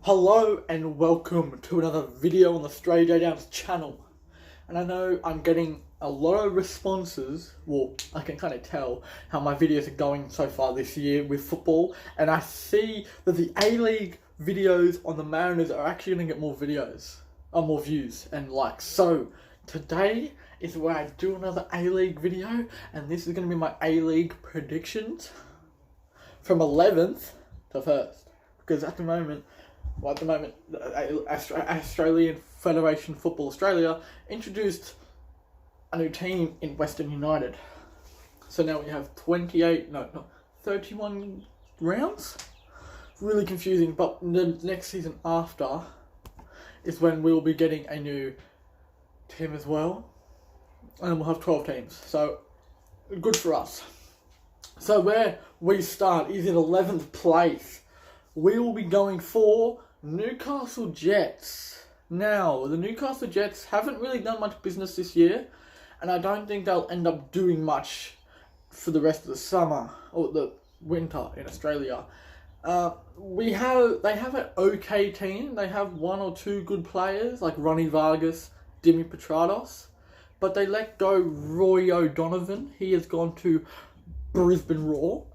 Hello and welcome to another video on the Stray J Downs channel. And I know I'm getting a lot of responses, well, I can kind of tell how my videos are going so far this year with football. And I see that the A-League videos on the Mariners are actually going to get more videos, or more views and likes. So today is where I do another A-League video, and this is going to be my A-League predictions from 11th to 1st. Because at the moment, the Australian Federation Football Australia introduced a new team in Western United. So now we have 31 rounds. Really confusing, but the next season after is when we'll be getting a new team as well. And we'll have 12 teams. So good for us. So where we start is in 11th place. We will be going for Newcastle Jets. Now, the Newcastle Jets haven't really done much business this year, and I don't think they'll end up doing much for the rest of the summer, or the winter in Australia. They have an okay team. They have one or two good players, like Ronnie Vargas, Dimi Petrados, but they let go Roy O'Donovan. He has gone to Brisbane Roar.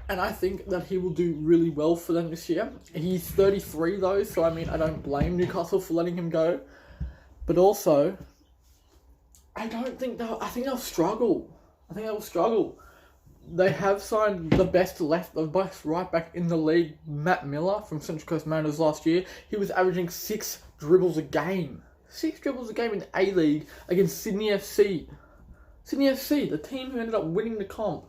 And I think that he will do really well for them this year. He's 33 though, so I mean, I don't blame Newcastle for letting him go. But also, I think they'll struggle. I think they'll struggle. They have signed the best right back in the league, Matt Miller from Central Coast Mariners last year. He was averaging 6 dribbles a game. 6 dribbles a game in the A-League against Sydney FC. Sydney FC, the team who ended up winning the comp.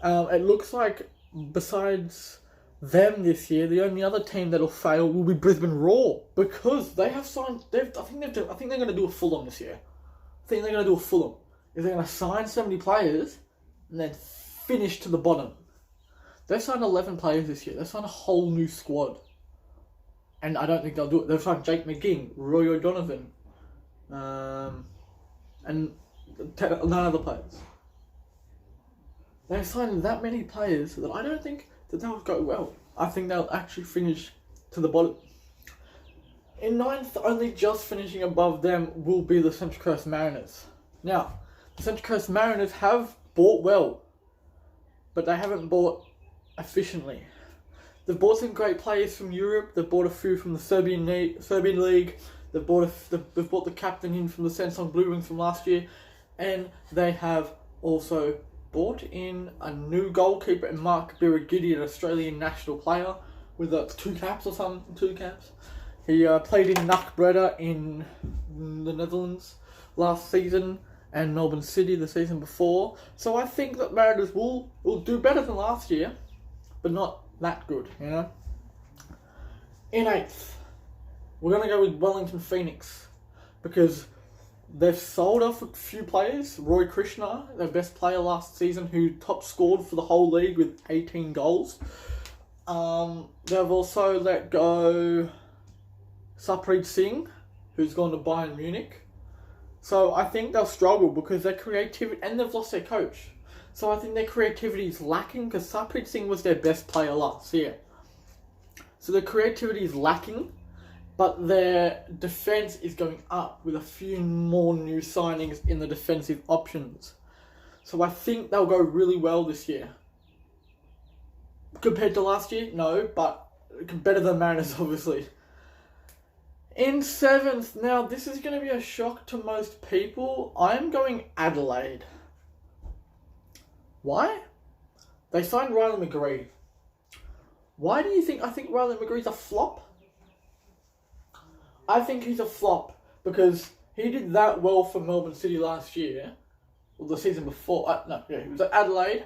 It looks like besides them this year, the only other team that'll fail will be Brisbane Roar, because they have signed. I think they're going to do a Fulham this year. I think they're going to do a Fulham. Is they're going to sign 70 players and then finish to the bottom. They signed 11 players this year. They signed a whole new squad, and I don't think they'll do it. They've signed Jake McGinn, Roy O'Donovan, and none other players. They've signed that many players that I don't think that they'll go well. I think they'll actually finish to the bottom. In 9th, only just finishing above them will be the Central Coast Mariners. Now, the Central Coast Mariners have bought well, but they haven't bought efficiently. They've bought some great players from Europe. They've bought a few from the Serbian League. They've bought the captain in from the Samsung Blue Wings from last year, and they have also bought in a new goalkeeper in Mark Birigidi, an Australian national player with 2 caps or something. 2 caps. He played in NAC Breda in the Netherlands last season and Melbourne City the season before. So I think that Mariners will do better than last year, but not that good, you know. In 8th, we're going to go with Wellington Phoenix, because they've sold off a few players. Roy Krishna, their best player last season, who top scored for the whole league with 18 goals. They've also let go Sarpreet Singh, who's gone to Bayern Munich. So I think they'll struggle because their creativity, and they've lost their coach. So I think their creativity is lacking, because Sarpreet Singh was their best player last year. So their creativity is lacking, but their defence is going up with a few more new signings in the defensive options. So I think they'll go really well this year. Compared to last year, no, but better than Mariners, obviously. In 7th, now this is going to be a shock to most people. I'm going Adelaide. Why? They signed Riley McGree. Why do you think I think Riley McGree's a flop? I think he's a flop because he did that well for Melbourne City last year, or the season before. He was at Adelaide.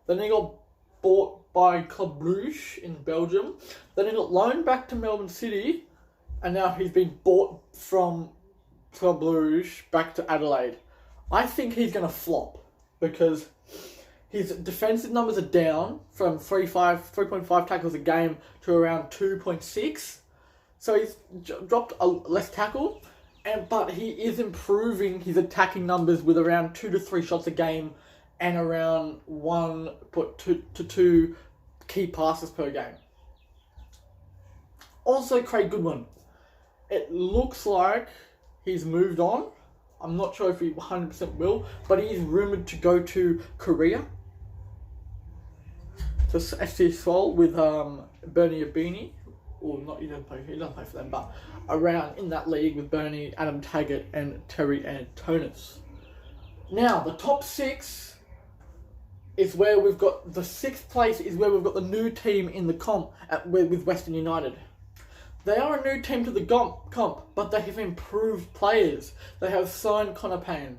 Then he got bought by Club Brugge in Belgium. Then he got loaned back to Melbourne City, and now he's been bought from Club Brugge back to Adelaide. I think he's going to flop because his defensive numbers are down from 3.5 tackles a game to around 2.6. So he's dropped less tackle, but he is improving his attacking numbers with around 2 to 3 shots a game and around 1 to 2 key passes per game. Also, Craig Goodwin. It looks like he's moved on. I'm not sure if he 100% will, but he's rumoured to go to Korea. To FC Seoul with Bernie Abini. Or not, he doesn't play for them, but around in that league with Bernie, Adam Taggart, and Terry Antonis. Now, the top 6 is where we've got the 6th place is where we've got the new team in the comp with Western United. They are a new team to the comp, but they have improved players. They have signed Connor Payne.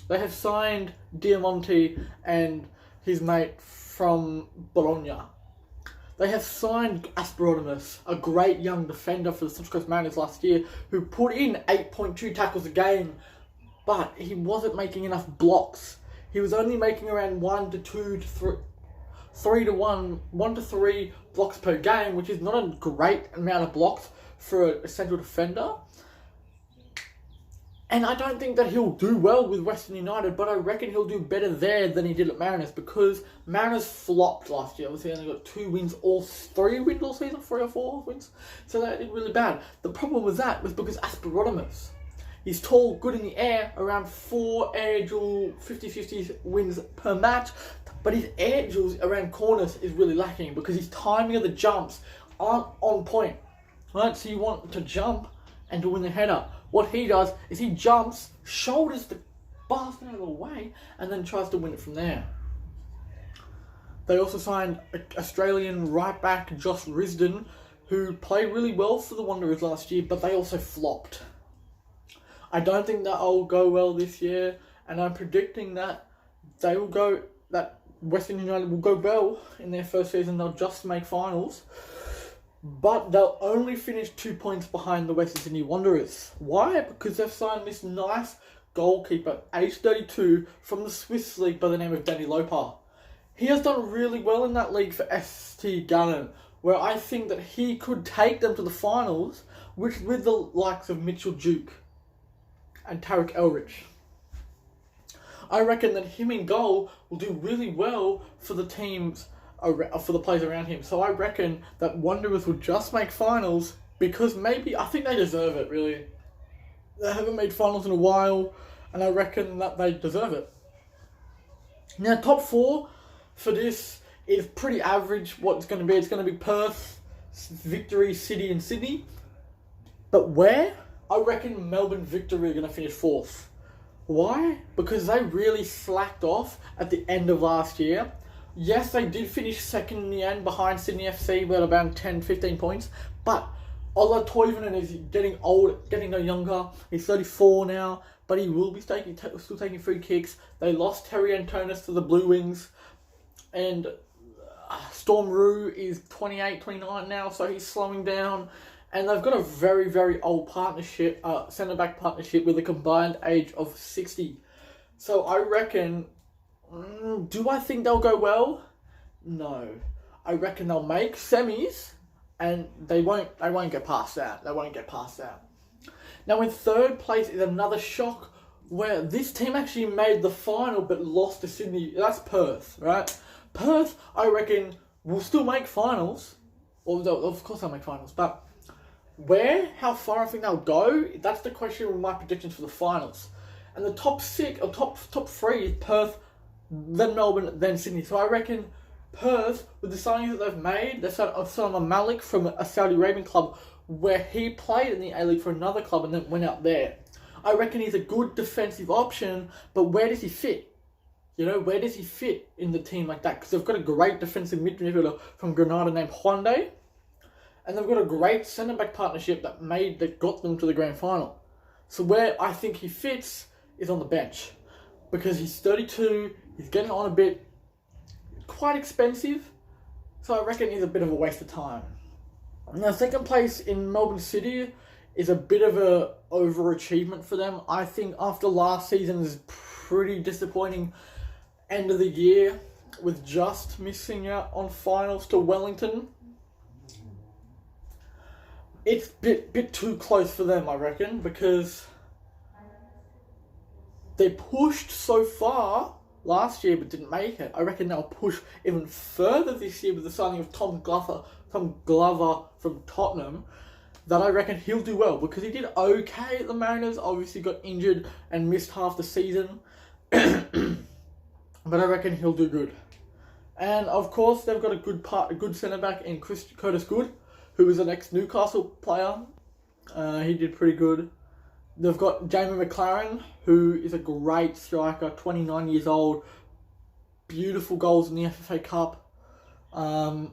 They have signed Diamante and his mate from Bologna. They have signed Aspirodimus, a great young defender for the Central Coast Mariners last year, who put in 8.2 tackles a game, but he wasn't making enough blocks. He was only making around 1 to 2 to 3 to 1 to 3 blocks per game, which is not a great amount of blocks for a central defender. And I don't think that he'll do well with Western United, but I reckon he'll do better there than he did at Mariners, because Mariners flopped last year. Obviously, they only got 3 wins all season, 3 or 4 wins. So they did really bad. The problem with that was because Aspirodimus, he's tall, good in the air, around 4 air duel 50-50 wins per match, but his air duels around corners is really lacking because his timing of the jumps aren't on point. Right? So you want to jump and to win the header. What he does is he jumps, shoulders the bastard out of the way, and then tries to win it from there. They also signed Australian right back Josh Risdon, who played really well for the Wanderers last year, but they also flopped. I don't think that will go well this year, and I'm predicting that Western United will go well in their first season. They'll just make finals, but they'll only finish 2 points behind the Western Sydney Wanderers. Why? Because they've signed this nice goalkeeper, age 32, from the Swiss league by the name of Danny Lopa. He has done really well in that league for ST Gallen, where I think that he could take them to the finals with the likes of Mitchell Duke and Tarek Elrich. I reckon that him in goal will do really well for the teams, for the players around him. So I reckon that Wanderers will just make finals because I think they deserve it, really. They haven't made finals in a while, and I reckon that they deserve it. Now, top 4 for this is pretty average. What it's going to be, it's going to be Perth, Victory, City, and Sydney. But where? I reckon Melbourne Victory are going to finish 4th. Why? Because they really slacked off at the end of last year. Yes, they did finish 2nd in the end behind Sydney FC with about 10-15 points. But Ola Toivonen is getting old, getting no younger. He's 34 now, but he will be still taking free kicks. They lost Terry Antonis to the Blue Wings. And Storm Rue is 28, 29 now, so he's slowing down. And they've got a very, very old partnership, centre-back partnership with a combined age of 60. So I reckon, do I think they'll go well? No. I reckon they'll make semis, and they won't get past that. Now in 3rd place is another shock, where this team actually made the final but lost to Sydney. That's Perth, right? Perth, I reckon, will still make finals. Although, of course they'll make finals, but where? How far I think they'll go? That's the question with my predictions for the finals. And the top 3 is Perth, then Melbourne, then Sydney. So I reckon Perth, with the signings that they've made, they've signed a Malik from a Saudi Arabian club where he played in the A-League for another club and then went out there. I reckon he's a good defensive option, but where does he fit? You know, where does he fit in the team like that? Because they've got a great defensive midfielder from Granada named Hyundai. And they've got a great centre-back partnership that got them to the grand final. So where I think he fits is on the bench. Because he's 32, he's getting on a bit, quite expensive. So I reckon he's a bit of a waste of time. Now, 2nd place in Melbourne City is a bit of a overachievement for them. I think after last season's pretty disappointing end of the year, with just missing out on finals to Wellington, it's a bit too close for them, I reckon, because they pushed so far last year but didn't make it. I reckon they'll push even further this year with the signing of Tom Glover some Glover from Tottenham, that I reckon he'll do well because he did okay at the Mariners. Obviously got injured and missed half the season. But I reckon he'll do good. And of course, they've got a good centre back in Curtis Good, who is an ex-Newcastle player. He did pretty good. They've got Jamie McLaren, who is a great striker, 29 years old, beautiful goals in the FFA Cup. And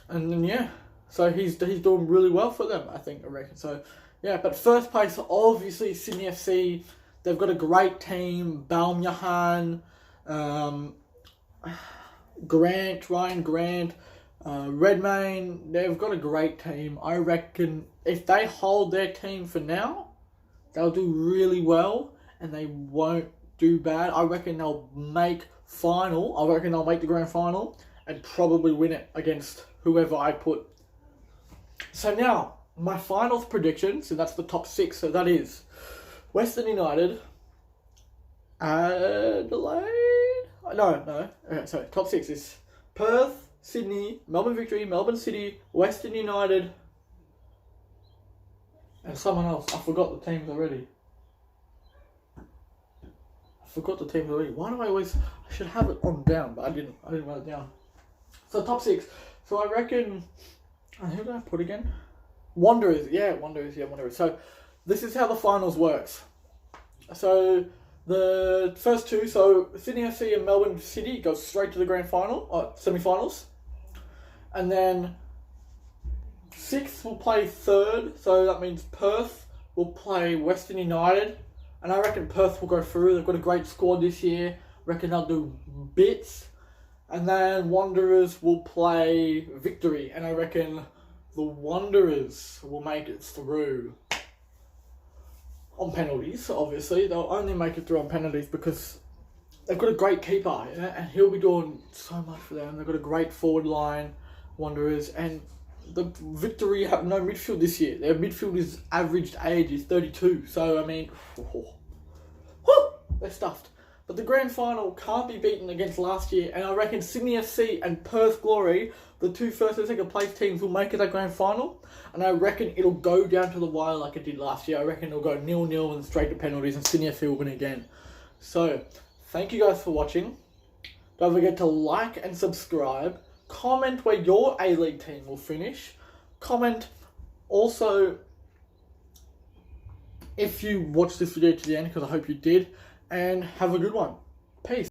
then, yeah, so he's doing really well for them, I reckon. So, yeah, but first place, obviously, Sydney FC. They've got a great team, Balmyahan, Ryan Grant, Redmayne. They've got a great team. I reckon if they hold their team for now, they'll do really well and they won't do bad. I reckon they'll make final. I reckon they'll make the grand final and probably win it against whoever I put. So now, my finals predictions, and that's the top 6. So that is Western United, Adelaide. No. Okay, so top 6 is Perth, Sydney, Melbourne Victory, Melbourne City, Western United, and someone else. I forgot the teams already. Why do I always... I should have it on down, but I didn't write it down. So top 6. So I reckon... who did I put again? Wanderers. So this is how the finals works. So the first 2, so Sydney FC and Melbourne City go straight to the grand final, or semi-finals. And then 6th will play 3rd, so that means Perth will play Western United. And I reckon Perth will go through. They've got a great squad this year. Reckon they'll do bits. And then Wanderers will play Victory. And I reckon the Wanderers will make it through. On penalties, obviously. They'll only make it through on penalties because they've got a great keeper, and he'll be doing so much for them. They've got a great forward line, Wanderers, and the Victory have no midfield this year. Their midfielder's averaged age is 32, so I mean, they're stuffed. But the grand final can't be beaten against last year, and I reckon Sydney FC and Perth Glory, the 2 first and second place teams, will make it that grand final. And I reckon it'll go down to the wire like it did last year. I reckon it'll go 0-0 and straight to penalties, and Sydney FC will win again. So, thank you guys for watching. Don't forget to like and subscribe. Comment where your A-League team will finish. Comment also if you watched this video to the end, because I hope you did. And have a good one. Peace.